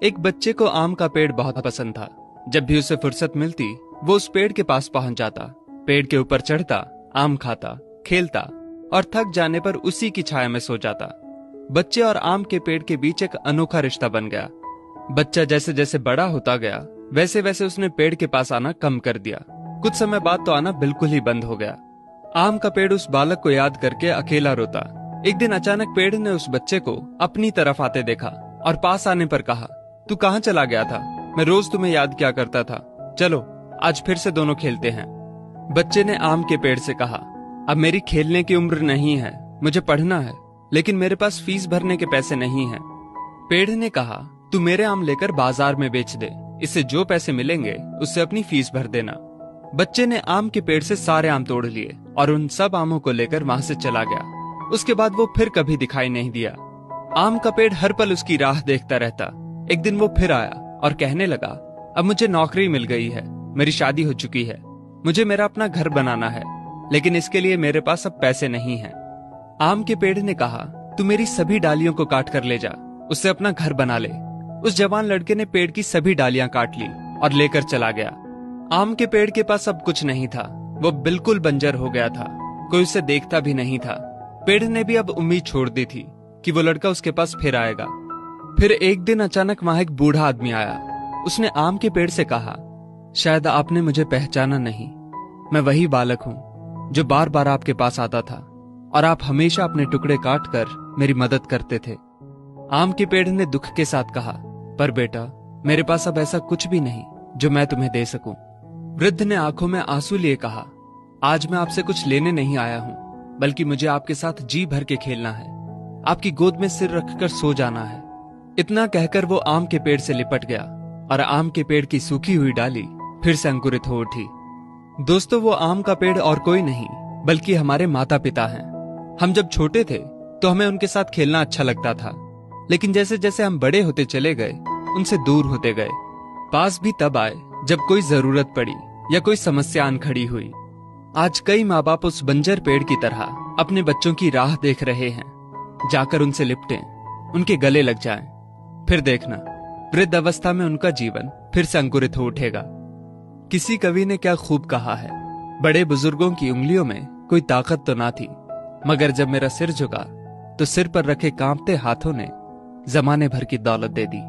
एक बच्चे को आम का पेड़ बहुत पसंद था। जब भी उसे फुर्सत मिलती वो उस पेड़ के पास पहुंच जाता, पेड़ के ऊपर चढ़ता, आम खाता, खेलता और थक जाने पर उसी की छाया में सो जाता। बच्चे और आम के पेड़ के बीच एक अनोखा रिश्ता बन गया। बच्चा जैसे जैसे बड़ा होता गया वैसे वैसे उसने पेड़ के पास आना कम कर दिया। कुछ समय बाद तो आना बिल्कुल ही बंद हो गया। आम का पेड़ उस बालक को याद करके अकेला रोता। एक दिन अचानक पेड़ ने उस बच्चे को अपनी तरफ आते देखा और पास आने पर कहा, तू कहाँ चला गया था? मैं रोज तुम्हें याद किया करता था। चलो आज फिर से दोनों खेलते हैं। बच्चे ने आम के पेड़ से कहा, अब मेरी खेलने की उम्र नहीं है, मुझे पढ़ना है, लेकिन मेरे पास फीस भरने के पैसे नहीं हैं। पेड़ ने कहा, तू मेरे आम लेकर बाजार में बेच दे, इससे जो पैसे मिलेंगे उससे अपनी फीस भर देना। बच्चे ने आम के पेड़ से सारे आम तोड़ लिए और उन सब आमों को लेकर वहां से चला गया। उसके बाद वो फिर कभी दिखाई नहीं दिया। आम का पेड़ हर पल उसकी राह देखता रहता। एक दिन वो फिर आया और कहने लगा, अब मुझे नौकरी मिल गई है, मेरी शादी हो चुकी है, मुझे मेरा अपना घर बनाना है, लेकिन इसके लिए मेरे पास अब पैसे नहीं हैं। आम के पेड़ ने कहा, तू मेरी सभी डालियों को काट कर ले जा, उससे अपना घर बना ले। उस जवान लड़के ने पेड़ की सभी डालियां काट ली और लेकर चला गया। आम के पेड़ के पास अब कुछ नहीं था, वो बिल्कुल बंजर हो गया था, कोई उसे देखता भी नहीं था। पेड़ ने भी अब उम्मीद छोड़ दी थी कि वो लड़का उसके पास फिर आएगा। फिर एक दिन अचानक वहां एक बूढ़ा आदमी आया। उसने आम के पेड़ से कहा, शायद आपने मुझे पहचाना नहीं, मैं वही बालक हूँ जो बार बार आपके पास आता था और आप हमेशा अपने टुकड़े काट कर मेरी मदद करते थे। आम के पेड़ ने दुख के साथ कहा, पर बेटा मेरे पास अब ऐसा कुछ भी नहीं जो मैं तुम्हें दे सकूं। वृद्ध ने आंखों में आंसू लिए कहा, आज मैं आपसे कुछ लेने नहीं आया हूं, बल्कि मुझे आपके साथ जी भर के खेलना है, आपकी गोद में सिर रखकर सो जाना है। इतना कहकर वो आम के पेड़ से लिपट गया और आम के पेड़ की सूखी हुई डाली फिर से अंकुरित हो उठी। दोस्तों, वो आम का पेड़ और कोई नहीं बल्कि हमारे माता पिता हैं। हम जब छोटे थे तो हमें उनके साथ खेलना अच्छा लगता था, लेकिन जैसे जैसे हम बड़े होते चले गए उनसे दूर होते गए। पास भी तब आए जब कोई जरूरत पड़ी या कोई समस्या आन खड़ी हुई। आज कई माँ बाप उस बंजर पेड़ की तरह अपने बच्चों की राह देख रहे हैं, जाकर उनसे लिपटें, उनके गले लग जाएं। फिर देखना वृद्ध अवस्था में उनका जीवन फिर से अंकुरित हो उठेगा। किसी कवि ने क्या खूब कहा है, बड़े बुजुर्गों की उंगलियों में कोई ताकत तो ना थी, मगर जब मेरा सिर झुका तो सिर पर रखे कांपते हाथों ने जमाने भर की दौलत दे दी।